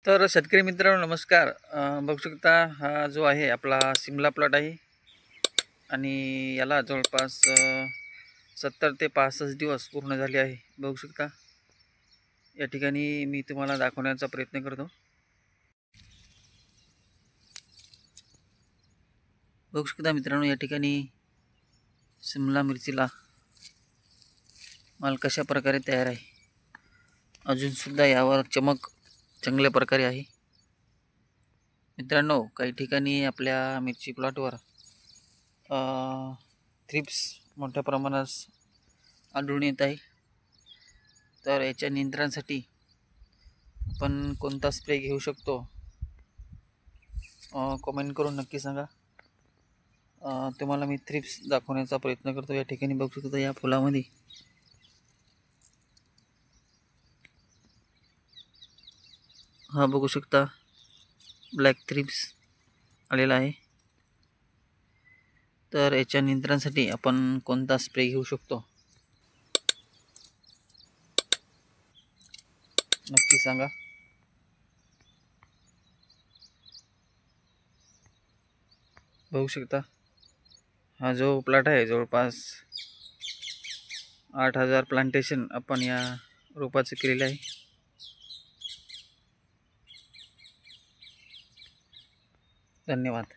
तर शेतकरी मित्रांनो नमस्कार. बघू शकता हा जो आहे आपला सिमला प्लॉट आहे आणि याला जवळपास 70 ते 65 दिवस पूर्ण झाले आहे. बघू शकता या ठिकाणी मी तुम्हाला दाखवण्याचा प्रयत्न करतो. बघू शकता मित्रांनो या ठिकाणी सिमला मिरचीला माल कशा प्रकारे तयार आहे. अजूनसुद्धा यावर चमक चांगल्या प्रकारे आहे. मित्रांनो काही ठिकाणी आपल्या मिरची प्लॉटवर थ्रिप्स मोठ्या प्रमाणात आढळून येत आहे. तर याच्या नियंत्रणासाठी आपण कोणता स्प्रे घेऊ शकतो कमेंट करून नक्की सांगा. तुम्हाला मी थ्रिप्स दाखवण्याचा प्रयत्न करतो. या ठिकाणी बघू शकता या फुलामध्ये हा बघू शकता ब्लॅक थ्रिप्स आलेला आहे. तर याच्या नियंत्रणासाठी आपण कोणता स्प्रे घेऊ शकतो नक्की सांगा. बघू शकता हा जो प्लॉट आहे जवळपास 8000 प्लांटेशन आपण या रोपाचं केलेलं आहे. धन्यवाद.